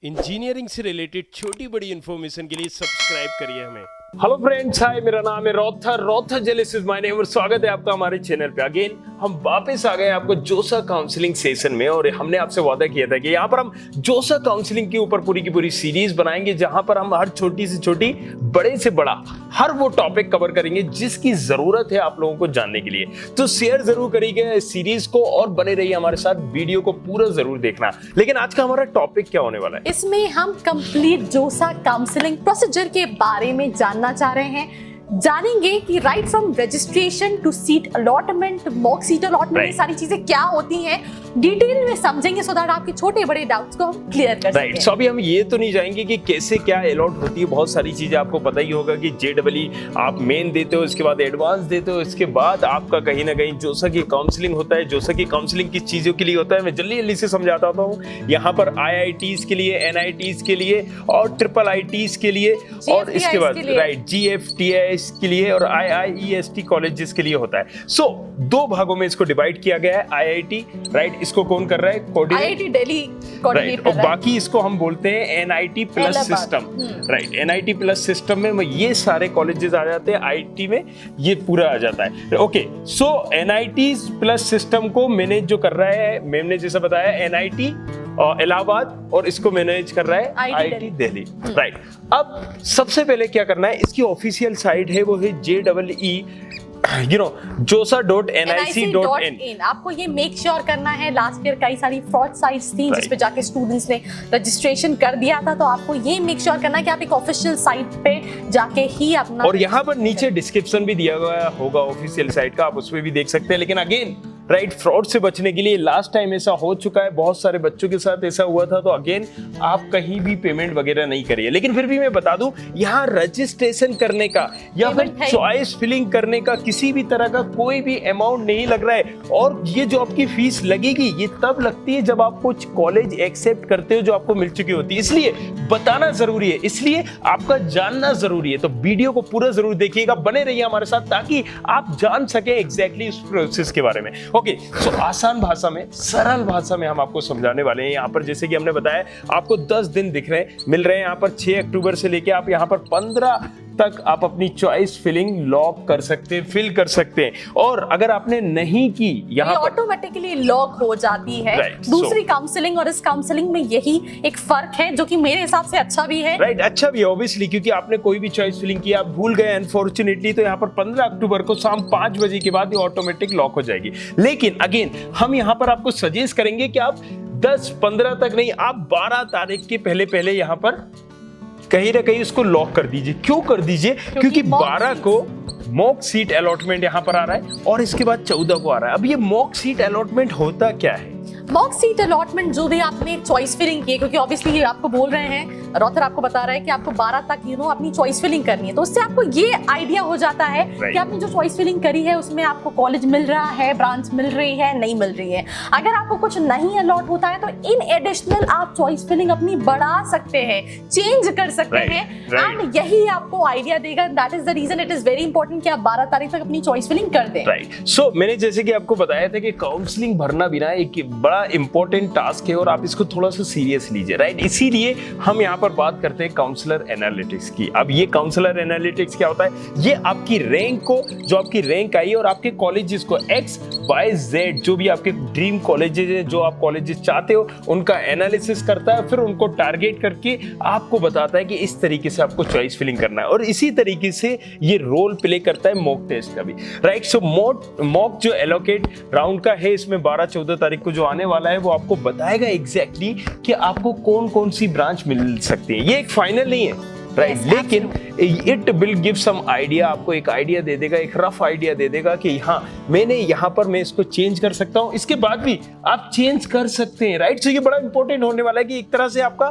Engineering से related छोटी बड़ी इन्फॉर्मेशन के लिए सब्सक्राइब करिए हमें। हेलो फ्रेंड्स, हाय, मेरा नाम है रॉथर जेलिस इज माय नेम और स्वागत है आपका हमारे चैनल पे। अगेन हम वापस आ गए आपको जोसा काउंसलिंग सेशन में और हमने आपसे वादा किया था कि यहाँ पर हम जोसा काउंसलिंग के ऊपर पूरी की पूरी सीरीज बनाएंगे जहां पर हम हर छोटी से छोटी, बड़े से बड़ा हर वो टॉपिक कवर करेंगे जिसकी जरूरत है आप लोगों को जानने के लिए। तो शेयर जरूर करिएगा इस सीरीज को और बने रहिए हमारे साथ, वीडियो को पूरा जरूर देखना। लेकिन आज का हमारा टॉपिक क्या होने वाला है? इसमें हम कंप्लीट जोसा काउंसलिंग प्रोसीजर के बारे में जानना चाह रहे हैं। जानेंगे कि right from registration to seat allotment, mock seat allotment, ये सारी चीजें क्या होती हैं, डिटेल में समझेंगे सो दैट आपके छोटे बड़े डाउट्स को हम क्लियर कर सकें। सो अभी हम ये तो नहीं जाएंगे कि कैसे क्या अलॉट होती है, बहुत सारी चीजें आपको पता ही होगा कि जेडब्ल्यू आप मेन देते हो, इसके बाद एडवांस देते हो, इसके बाद आपका कहीं ना कहीं जोसा की काउंसलिंग होता है। जोसा की काउंसलिंग किस चीजों के लिए होता है मैं जल्दी से समझाता हूँ। यहाँ पर IITs के लिए, NITs के लिए और IIITs के लिए और इसके बाद राइट GFTIs के लिए और IIEST कॉलेजेस के लिए होता है। सो दो भागों में इसको डिवाइड किया गया है। IIT राइट, इसको कौन कर रहा है? IIT दिल्ली कोऑर्डिनेट और बाकी इसको हम बोलते हैं NIT plus system. Right, NIT plus system में ये सारे कॉलेजेस आ जाते हैं, IT में ये पूरा आ जाता है। ओके, सो NIT प्लस सिस्टम को मैनेज जो कर रहा है, मैम ने जैसा बताया, NIT इलाहाबाद और इसको मैनेज कर रहा है IIT दिल्ली। राइट, अब सबसे पहले क्या करना है, इसकी ऑफिशियल साइट है वो है josa.nic.in। आपको ये मेक श्योर करना है। लास्ट ईयर कई सारी फ्रॉड साइट्स थी जिस पे जाके स्टूडेंट्स ने रजिस्ट्रेशन कर दिया था, तो आपको ये मेक श्योर करना है कि आप एक ऑफिशियल साइट पे जाके ही अपना, और यहाँ पर नीचे डिस्क्रिप्शन भी दिया गया होगा ऑफिशियल साइट का, आप उसमें भी देख सकते हैं। लेकिन अगेन राइट, फ्रॉड से बचने के लिए लास्ट टाइम ऐसा हो चुका है, बहुत सारे बच्चों के साथ ऐसा हुआ था, तो अगेन आप कहीं भी पेमेंट वगैरह नहीं करिए। लेकिन फिर भी मैं बता दूं, यहाँ रजिस्ट्रेशन करने का या फिर चॉइस फिलिंग करने का किसी भी तरह का कोई भी अमाउंट नहीं लग रहा है। और ये जो आपकी फीस लगेगी ये तब लगती है जब आप कुछ कॉलेज एक्सेप्ट करते हो जो आपको मिल चुकी होती है, इसलिए बताना जरूरी है, इसलिए आपका जानना जरूरी है। तो वीडियो को पूरा जरूर देखिएगा, बने रहिए हमारे साथ ताकि आप जान सके एग्जैक्टली इस प्रोसेस के बारे में। ओके, सो आसान भाषा में, सरल भाषा में हम आपको समझाने वाले हैं। यहाँ पर जैसे कि हमने बताया आपको 10 दिन मिल रहे हैं। यहाँ पर 6 अक्टूबर से लेके आप यहाँ पर 15 तक आप अपनी चॉइस फिलिंग लॉक कर सकते हैं, फिल कर सकते हैं। और अगर आपने नहीं की, यहाँ पर ऑटोमेटिकली लॉक हो जाती है। दूसरी काउंसलिंग और इस काउंसलिंग में यही एक फर्क है जो कि मेरे हिसाब से अच्छा भी है। राइट, अच्छा भी है ऑब्वियसली, क्योंकि आपने कोई भी चॉइस फिलिंग किया, आप भूल गए अनफॉर्चुनेटली, तो यहाँ पर 15 अक्टूबर को शाम 5 बजे के बाद ये ऑटोमेटिक लॉक हो जाएगी। लेकिन अगेन हम यहाँ पर आपको सजेस्ट करेंगे कि आप 10-15 तक नहीं, आप 12 तारीख के पहले यहाँ पर कहीं ना कहीं इसको लॉक कर दीजिए। क्यों कर दीजिए? क्योंकि 12 को मॉक सीट अलॉटमेंट यहाँ पर आ रहा है और इसके बाद 14 को आ रहा है। अब ये मॉक सीट अलॉटमेंट होता क्या है? मॉक सीट अलॉटमेंट जो भी आपने चॉइस फिलिंग की है, क्योंकि ऑब्वियसली ये आपको बोल रहे हैं, रॉथर आपको बता रहा है कि आपको 12 तक अपनी चॉइस फिलिंग करनी है, तो उससे आपको ये आइडिया हो जाता है कि आपने जो चॉइस फिलिंग करी है उसमें आपको कॉलेज मिल रहा है, ब्रांच मिल रही है, नहीं मिल रही है। अगर आपको कुछ नहीं अलॉट होता है तो इन एडिशनल आप चॉइस फिलिंग अपनी बढ़ा सकते हैं, चेंज कर सकते हैं, एंड यही आपको आइडिया देगा। That is the reason it is very important कि आप 12 तारीख तक अपनी चॉइस फिलिंग कर दें। राइट, सो मैंने जैसे कि आपको बताया था कि काउंसलिंग भरना भी ना एक बड़ा इंपॉर्टेंट टास्क है और आप इसको थोड़ा सा सीरियस लीजिए। राइट, इसीलिए हम यहाँ पर बात करते हैं काउंसलर एनालिटिक्स की। अब ये काउंसलर एनालिटिक्स क्या होता है? ये आपकी रैंक को, जो आपकी रैंक आई और आपके कॉलेजेस को XYZ जो भी आपके ड्रीम कॉलेजेस हैं, जो आप कॉलेजेस चाहते हो, उनका एनालिसिस करता है, फिर उनको टारगेट करके आपको बताता है कि इस तरीके से आपको चॉइस फिलिंग करना है। और इसी तरीके से ये रोल प्ले करता है मॉक टेस्ट का भी। राइट, सो मॉक जो एलोकेट राउंड का है, इसमें 12-14 तारीख को जो आने वाला है वो आपको बताएगा एग्जैक्टली कि आपको कौन कौन सी ब्रांच मिल सकती है। ये एक फाइनल नहीं है, राइट, लेकिन it will give some idea, आपको एक आइडिया दे देगा, एक रफ आइडिया दे देगा कि हाँ मैंने यहाँ पर मैं इसको चेंज कर सकता हूँ, इसके बाद भी आप चेंज कर सकते हैं। राइट, सो ये बड़ा इंपॉर्टेंट होने वाला है कि एक तरह से आपका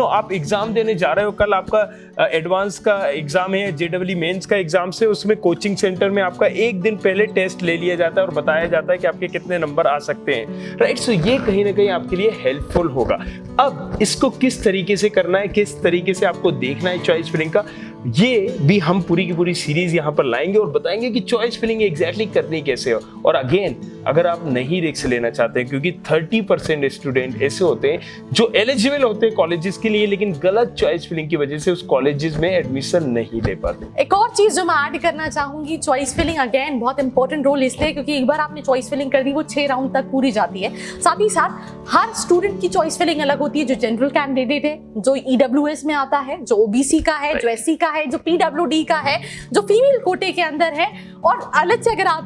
आप एग्जाम देने जा रहे हो, कल आपका एडवांस का एग्जाम है, JEE मेंस का एग्जाम से, उसमें कोचिंग सेंटर में आपका एक दिन पहले टेस्ट ले लिया जाता है और बताया जाता है कि आपके कितने नंबर आ सकते हैं। राइट, सो ये कहीं ना कहीं आपके लिए हेल्पफुल होगा। अब इसको किस तरीके से करना है, किस तरीके से आपको देखना है चॉइस फिलिंग का, ये भी हम पूरी की पूरी सीरीज यहाँ पर लाएंगे और बताएंगे कि चॉइस फिलिंग एग्जैक्टली करनी कैसे हो। और अगेन, अगर आप नहीं रिस्क लेना चाहते हैं, क्योंकि 30% स्टूडेंट ऐसे होते हैं जो एलिजिबल होते हैं कॉलेजेस के लिए, लेकिन गलत चॉइस फिलिंग की वजह से उस कॉलेजेस में एडमिशन नहीं ले पाते। एक और चीज जो मैं ऐड करना चाहूंगी, चॉइस फिलिंग अगेन बहुत इंपॉर्टेंट रोल इसलिए क्योंकि एक बार आपने चॉइस फिलिंग कर दी वो 6 राउंड तक पूरी जाती है। साथ ही साथ हर स्टूडेंट की चॉइस फिलिंग अलग होती है, जो जनरल कैंडिडेट है, जो ईडब्ल्यूएस में आता है, जो ओबीसी का है, जो एससी का है, जो पीडब्ल्यूडी का है, जो फीमेल कोटे के अंदर है, और अलग से अगर आप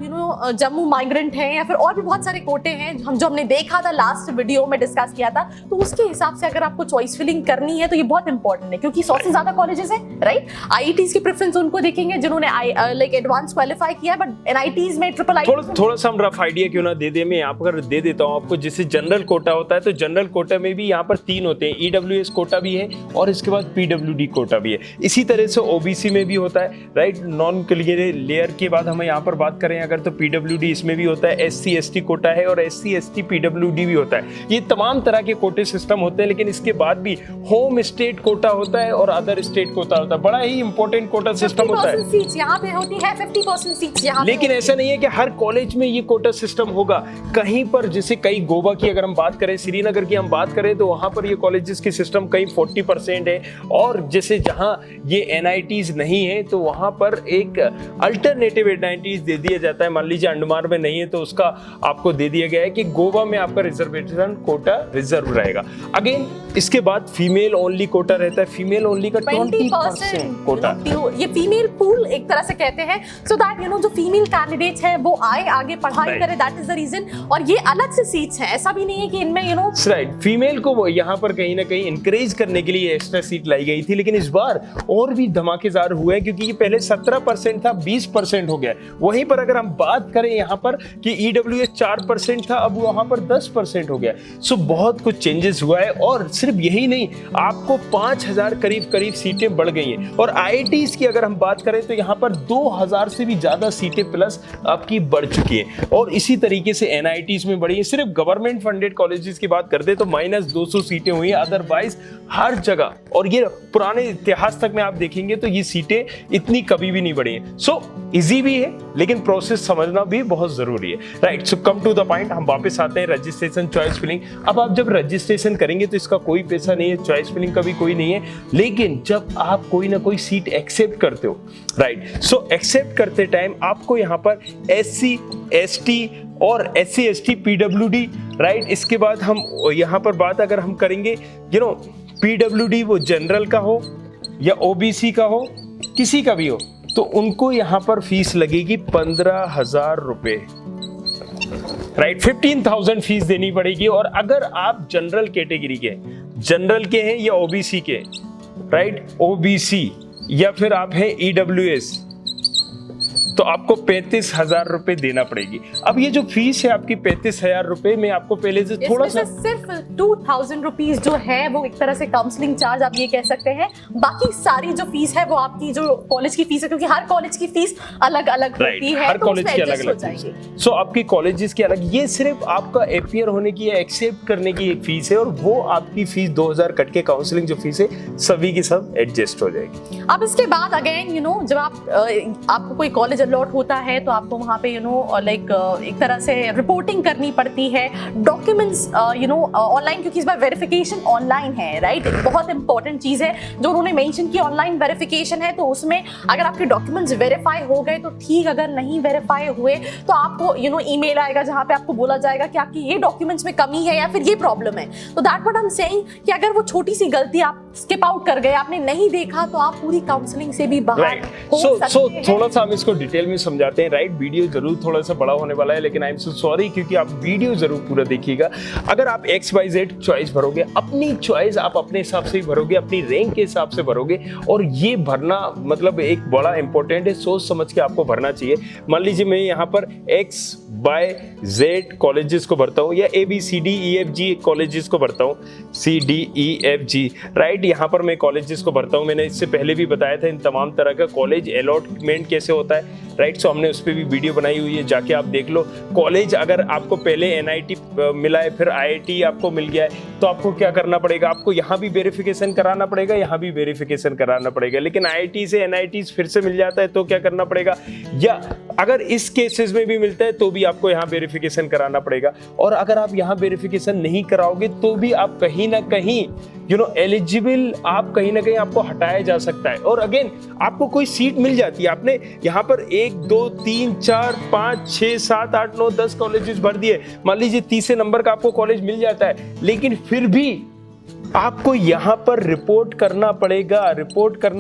जम्मू माइग्रेंट हैं या फिर और भी बहुत सारे कोटे हैं जो हमने देखा था लास्ट वीडियो में डिस्कस किया था, तो उसके हिसाब से अगर आपको चॉइस फिलिंग करनी है तो ये बहुत इंपॉर्टेंट है, क्योंकि 100 से ज्यादा कॉलेजेस हैं, राइट। आईआईटीज की प्रेफरेंस उनको देखेंगे जिन्होंने लाइक एडवांस क्वालिफाई किया है, बट एनआईटीज में ट्रिपल आई थोड़ा सा हम रफ आइडिया क्यों ना दे दे, मैं यहाँ पर दे देता हूँ आपको। जैसे जनरल कोटा होता है तो जनरल कोटा में भी यहाँ पर 3 होते हैं, ईडब्ल्यूएस कोटा भी है और इसके बाद पीडब्ल्यूडी कोटा भी है। इसी तरह से ओबीसी में भी होता है, राइट। नॉन क्लियर लेयर के बाद हमें यहाँ पर बात करें अगर तो पीडब्ल्यूडी इसमें भी होता है, एससी एसटी कोटा है और एससी एसटी पीडब्ल्यूडी भी होता है। ये तमाम तरह के कोटे सिस्टम होते हैं, लेकिन इसके बाद भी होम स्टेट कोटा होता है और अदर स्टेट कोटा होता है। बड़ा ही इंपॉर्टेंट कोटा सिस्टम होता है। सीट्स यहाँ पे होती है, 50% सीट्स यहाँ पे। लेकिन ऐसा नहीं है कि हर कॉलेज में ये कोटा सिस्टम होगा। कहीं पर जैसे कई गोवा की अगर हम बात करें, श्रीनगर की हम बात करें, तो वहां पर ये कॉलेजेस की सिस्टम कहीं 40% है, और जैसे जहां ये एनआईटीज नहीं है तो वहां पर एक अल्टरनेटिव एनआईटीज दे दिया जाता है। मान लीजिए अंडमान में नहीं है तो उसका आपको दे दिया गया है कि गोवा में आपका रिजर्वेशन कोटा रिजर्व रहेगा। अगेन इसके बाद फीमेल ओनली कोटा रहता है, फीमेल ओनली का 20% कोटा। ये फीमेल पूल एक तरह से कहते हैं, सो दैट जो फीमेल कैंडिडेट्स है वो आए आगे पढ़ाई करे, दैट इज द रीजन। और ये अलग से सीट्स हैं, ऐसा भी नहीं है कि इनमें राइट, फीमेल को यहाँ पर कहीं ना कहीं इंकरेज करने के लिए एक्स्ट्रा सीट लाई गई थी, लेकिन इस बार और भी धमाकेदार हुए हैं, क्योंकि ये पहले 17% था, 20% हो गया। वहीं पर अगर हम बात करें यहाँ पर कि ईडब्ल्यूएस 4% था, अब वहां पर 10% हो गया। सो बहुत कुछ चेंजेस हुआ है, और सिर्फ यही नहीं, आपको 5000 करीब सीटें बढ़ गई हैं। और आईआईटीज की अगर हम बात करें तो यहाँ पर 2000 से भी ज्यादा सीटें प्लस आपकी बढ़ चुकी हैं, और इसी तरीके से एनआईटीज में बढ़ी है। सिर्फ गवर्नमेंट फंडेड कॉलेजेस की बात करते तो -200 सीटें हुई हैं, अदरवाइज हर जगह, और ये पुराने इतिहास तक में आप देखेंगे तो ये सीटें इतनी कभी भी नहीं बढ़ी हैं। सो इजी भी है, लेकिन प्रोसेस समझना भी बहुत जरूरी है, right. So come to the point, हम वापस आते हैं रजिस्ट्रेशन चॉइस फिलिंग। अब आप जब रजिस्ट्रेशन करेंगे तो इसका कोई पैसा नहीं है, चॉइस फिलिंग का भी कोई नहीं है, लेकिन जब आप कोई ना कोई सीट एक्सेप्ट करते हो, राइट, सो एक्सेप्ट करते टाइम आपको यहाँ पर SC ST और SC ST PWD, राइट। इसके बाद हम यहाँ पर बात अगर हम करेंगे PWD वो जनरल का हो या OBC का हो, किसी का भी हो, तो उनको यहाँ पर फीस लगेगी 15,000 रुपए, राइट। 15,000 फीस देनी पड़ेगी। और अगर आप जनरल कैटेगरी के हैं या OBC के, राइट, OBC या फिर आप हैं EWS, तो आपको 35,000 रुपए देना पड़ेगी। अब ये जो फीस है आपकी 35,000 रुपए में, आपको पहले से थोड़ा सा सिर्फ 2,000 रुपीज जो है वो एक तरह से काउंसलिंग चार्ज आप ये कह सकते हैं। बाकी सारी जो फीस है वो आपकी जो कॉलेज की फीस है, क्योंकि हर कॉलेज की फीस अलग अलग होती है, हर कॉलेज की अलग अलग। सो आपकी कॉलेजेस की अलग, ये सिर्फ आपका अपीयर होने की या एक्सेप्ट करने की एक फीस है, और वो आपकी फीस 2,000 कट के काउंसलिंग जो फीस है सभी की सब एडजस्ट हो जाएगी। अब इसके बाद अगेन जब आपको कोई कॉलेज अलॉट होता है तो आपको वहाँ पे लाइक एक तरह से रिपोर्टिंग करनी पड़ती है, डॉक्यूमेंट्स ऑनलाइन, क्योंकि इस बार वेरिफिकेशन ऑनलाइन है, राइट। बहुत इंपॉर्टेंट चीज है जो उन्होंने मेंशन की, ऑनलाइन वेरिफिकेशन है, तो उसमें अगर आपके डॉक्यूमेंट्स वेरीफाई हो गए तो ठीक, अगर नहीं वेरीफाई हुए तो आपको ईमेल आएगा जहाँ पे आपको बोला जाएगा कि आपकी ये डॉक्यूमेंट्स में कमी है या फिर ये प्रॉब्लम है। तो that what I am saying कि अगर वो छोटी सी गलती आप स्किप आउट कर गए, आपने नहीं देखा, तो आप पूरी काउंसलिंग से भी बाहर हो सकते हैं। थोड़ा सा हम इसको डिटेल में समझाते हैं, राइट। वीडियो जरूर थोड़ा सा बड़ा होने वाला है, लेकिन आई एम सो सॉरी, क्योंकि आप वीडियो जरूर पूरा देखिएगा। अगर आप XYZ चॉइस भरोगे, अपनी चॉइस आप अपने हिसाब से ही भरोगे, अपनी रैंक के हिसाब से भरोगे, और ये भरना मतलब एक बड़ा इंपॉर्टेंट है, सोच समझ के आपको भरना चाहिए। मान लीजिए मैं यहाँ पर XYZ कॉलेजेस को भरता हूँ, या ABCDEFG कॉलेजेस को भरता हूँ, CDEFG, राइट। यहाँ पर मैं कॉलेजेस को भरता हूँ, मैंने इससे पहले भी बताया था इन तमाम तरह का कॉलेज अलॉटमेंट कैसे होता है, राइट। सो हमने उस पर भी वीडियो बनाई हुई है, जाके आप देख लो। कॉलेज अगर आपको पहले NIT मिला है, फिर IIT आपको मिल गया है, तो आपको क्या करना पड़ेगा, आपको यहाँ भी वेरिफिकेशन कराना पड़ेगा, यहाँ भी वेरिफिकेशन कराना पड़ेगा। लेकिन IIT से NIT फिर से मिल जाता है तो क्या करना पड़ेगा, या अगर इस केसेस में भी मिलता है तो भी आपको यहाँ वेरिफिकेशन कराना पड़ेगा। और अगर आप यहाँ वेरिफिकेशन नहीं कराओगे तो भी आप कहीं ना कहीं एलिजिबल, आप कहीं ना कहीं आपको हटाया जा सकता है। और अगेन आपको कोई सीट मिल जाती है, आपने यहाँ पर 1 2 3 4 5 6 7 8 9 10 कॉलेजेस भर दिए, मान लीजिए 30 नंबर का आपको कॉलेज मिल जाता है, लेकिन फिर भी आपको यहाँ पर रिपोर्ट करना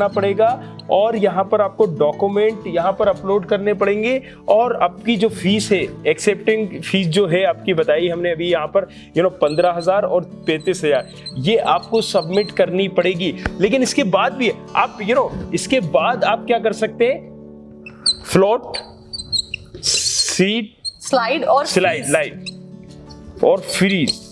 पड़ेगा और यहाँ पर आपको डॉक्यूमेंट यहाँ पर अपलोड करने पड़ेंगे। और आपकी जो फीस है, एक्सेप्टिंग फीस जो है आपकी बताई हमने अभी यहाँ पर 15,000 और 35,000 ये आपको सबमिट करनी पड़ेगी। लेकिन इसके बाद भी आप इसके बाद आप क्या कर सकते हैं, फ्लोट, सीट, स्लाइड और फ्रीज।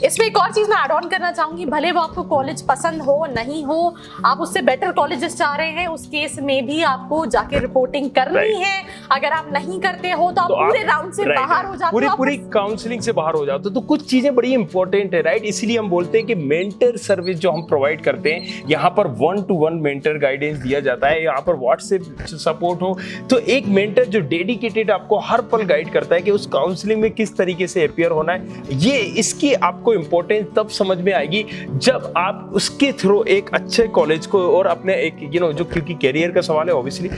इसमें एक और चीज मैं ऐड ऑन करना चाहूंगी, भले वो आपको कॉलेज पसंद हो नहीं हो, आप उससे बेटर कॉलेजेस चाह रहे हैं, उस केस में भी आपको जाके रिपोर्टिंग करनी है। अगर आप नहीं करते हो तो आप पूरे राउंड से बाहर हो जाते हो, पूरी काउंसलिंग से बाहर हो जाते हो। तो कुछ चीजें बड़ी इंपॉर्टेंट है, राइट। इसीलिए हम बोलते हैं कि मेंटर सर्विस जो हम प्रोवाइड करते हैं, यहाँ पर 1-to-1 मेंटर गाइडेंस दिया जाता है। यहाँ पर व्हाट्सएप सपोर्ट हो तो एक मेंटर जो डेडिकेटेड आपको हर पल गाइड करता है कि उस काउंसलिंग में किस तरीके से अपियर होना है। ये इसकी आपको इंपॉर्टेंस तब समझ में आएगी जब आप उसके थ्रू एक अच्छे कॉलेज को और अपने एक जो क्योंकि कैरियर का सवाल है, ऑब्वियसली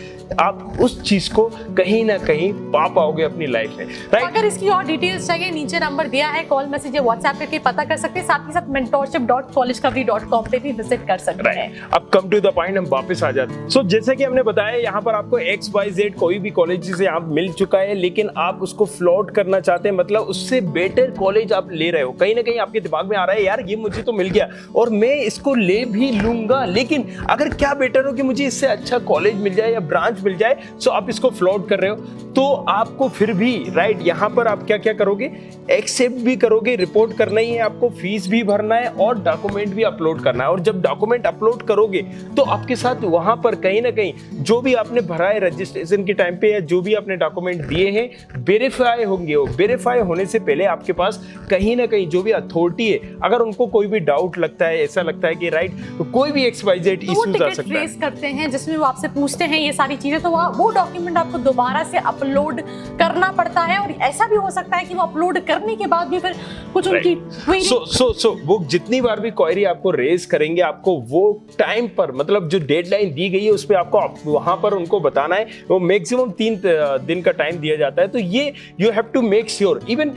आप उस चीज को कहीं ना कहीं पा पाओगे अपनी लाइफ में, राइट। अगर इसकी और डिटेल्स चाहिए, नीचे नंबर दिया है, कॉल मैसेज या व्हाट्सएप करके पता कर सकते हैं। साथ ही साथ mentorship.collegecovery.com पे भी विजिट कर सकते हैं। अब कम टू द पॉइंट, हम वापस आ जाते हैं। सो जैसे कि हमने बताया, यहाँ पर आपको XYZ कोई भी कॉलेज से आप मिल चुका है, लेकिन आप उसको फ्लॉट करना चाहते हैं, मतलब उससे बेटर कॉलेज आप ले रहे हो। कहीं ना कहीं आपके दिमाग में आ रहा है, यार ये मुझे तो मिल गया और मैं इसको ले भी लूंगा, लेकिन अगर क्या बेटर हो कि मुझे इससे अच्छा कॉलेज मिल जाए या ब्रांच मिल जाए। सो आप इसको फ्लॉट कर रहे हो तो आपको फिर भी, राइट, यहाँ पर आप क्या क्या करोगे, एक्सेप्ट भी करोगे, रिपोर्ट करना ही है आपको, फीस भी भरना है और डॉक्यूमेंट भी अपलोड करना है। और जब डॉक्यूमेंट अपलोड करोगे तो आपके साथ वहां पर कहीं ना कहीं जो भी आपने भरा है रजिस्ट्रेशन के टाइम पे या जो भी आपने डॉक्यूमेंट दिए हैं वेरीफाई होंगे। वो वेरीफाई होने से पहले आपके पास कहीं ना कहीं जो भी अथॉरिटी है, अगर उनको कोई भी डाउट लगता है, ऐसा लगता है कि राइट तो कोई भी XYZ इश्यूज आ सकता है, करते हैं जिसमें वो आपसे पूछते हैं ये सारी चीजें, तो वो डॉक्यूमेंट आपको दोबारा से अपलोड करना पड़ता है। और ऐसा भी हो सकता है कि वो अपलोड करने के बाद भी फिर कुछ उनकी वो जितनी बार भी क्वेरी आपको रेज करेंगे, आपको वो टाइम पर, मतलब जो डेडलाइन दी गई है उस पे आपको वहां पर उनको बताना है। वो मैक्सिमम 3 दिन का टाइम दिया जाता है। तो ये you have to make sure. Even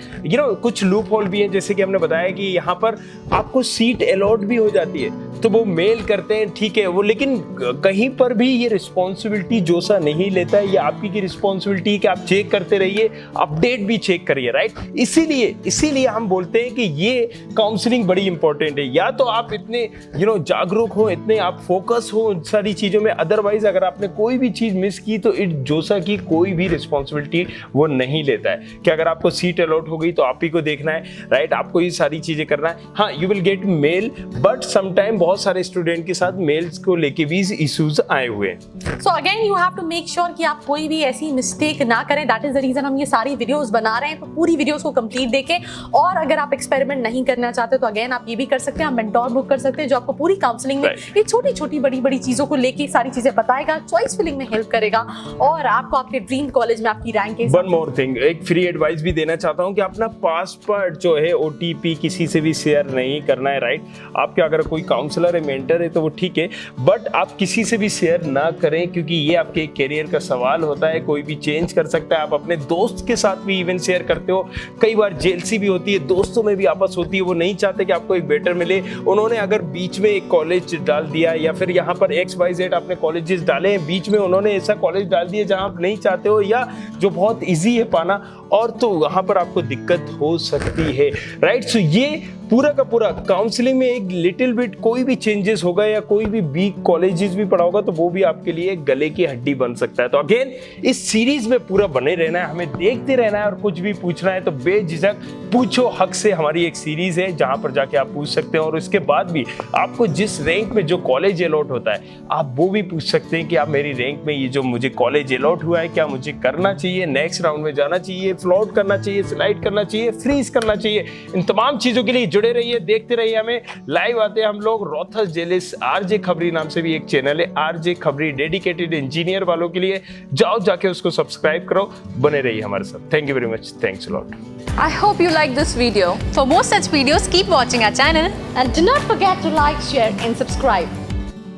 कुछ लूप होल भी है, जैसे कि हमने बताया कि यहाँ पर आपको सीट अलॉट भी हो जाती है तो वो मेल करते हैं, ठीक है वो, लेकिन कहीं पर भी ये रिस्पॉन्सिबिलिटी जोसा नहीं लेता है। ये आपकी की रिस्पॉन्सिबिलिटी है कि आप चेक करते रहिए, अपडेट भी चेक करिए, राइट। इसीलिए हम बोलते हैं कि ये काउंसलिंग बड़ी इंपॉर्टेंट है। या तो आप इतने जागरूक हो, इतने आप फोकस हो उन सारी चीजों में, अदरवाइज अगर आपने कोई भी चीज मिस की तो जोसा की कोई भी रिस्पॉन्सिबिलिटी वो नहीं लेता है कि अगर आपको सीट अलॉट हो गई तो आप ही को देखना है, राइट, आपको ये सारी चीजें करना है। हाँ, you will get mail, but sometime बहुत सारे स्टूडेंट के साथ मेल्स को लेके भी इश्यूज आए हुए हैं। So again you have to make sure कि आप कोई भी ऐसी मिस्टेक ना करें। दैट इज द रीजन हम ये सारी वीडियोस बना रहे हैं। तो पूरी वीडियोस को कंप्लीट देखें। और अगर आप एक्सपेरिमेंट नहीं करना चाहते तो अगेन आप ये भी कर सकते हैं, आप मेंटोर बुक कर सकते हैं जो आपको पूरी काउंसलिंग में ये छोटी छोटी बड़ी बड़ी चीजों को लेके सारी चीजें बताएगा, चॉइस फिलिंग में हेल्प करेगा और आपको आपके ड्रीम कॉलेज में आपकी रैंक के। वन मोर थिंग, एक फ्री एडवाइस भी देना चाहता हूं कि अपना पासवर्ड जो है OTP किसी से भी शेयर नहीं करना है, राइट। आपके अगर कोई काउंसलर है, मेंटर है तो वो ठीक है, बट आप किसी से भी शेयर ना करें क्योंकि ये आपके कैरियर का सवाल होता है। कोई भी चेंज कर सकता है। आप अपने दोस्त के साथ भी इवन शेयर करते हो, कई बार जेलसी भी होती है, दोस्तों में भी आपस होती है, वो नहीं चाहते कि आपको एक बेटर मिले। उन्होंने अगर बीच में एक कॉलेज डाल दिया या फिर यहाँ पर XYZ आपने कॉलेजेस डाले हैं, बीच में उन्होंने ऐसा कॉलेज डाल दिया जहाँ आप नहीं चाहते हो या जो बहुत ईजी है पाना, और तो वहाँ पर आपको दिक्कत हो सकती है, राइट। सो ये पूरा का पूरा काउंसलिंग में एक लिटिल बिट कोई भी चेंजेस होगा या कोई भी वीक कॉलेजेस भी पढ़ा होगा तो वो भी आपके लिए गले की हड्डी बन सकता है। तो अगेन इस सीरीज में पूरा बने रहना है, हमें देखते रहना है और कुछ भी पूछना है तो बेझिझक पूछो हक से। हमारी एक सीरीज है जहां पर जाके आप पूछ सकते हैं और उसके बाद भी आपको जिस रैंक में जो कॉलेज अलॉट होता है आप वो भी पूछ सकते हैं कि आप मेरी रैंक में ये जो मुझे कॉलेज अलॉट हुआ है क्या मुझे करना चाहिए, नेक्स्ट राउंड में जाना चाहिए, फ्लोट करना चाहिए, स्लाइड करना चाहिए, फ्रीज करना चाहिए। इन तमाम चीजों के लिए जुड़े रहिए, देखते रहिए हमें। लाइव आते हैं हम लोग रोहतक जेलिस आरजे खबरी नाम से भी एक चैनल है, आरजे खबरी, डेडिकेटेड इंजीनियर वालों के लिए। जाओ जाके उसको सब्सक्राइब करो, बने रहिए हमारे साथ। Thank you very much, thanks a lot. I hope you like this video. For more such videos, keep watching our channel. And do not forget to like, share and subscribe.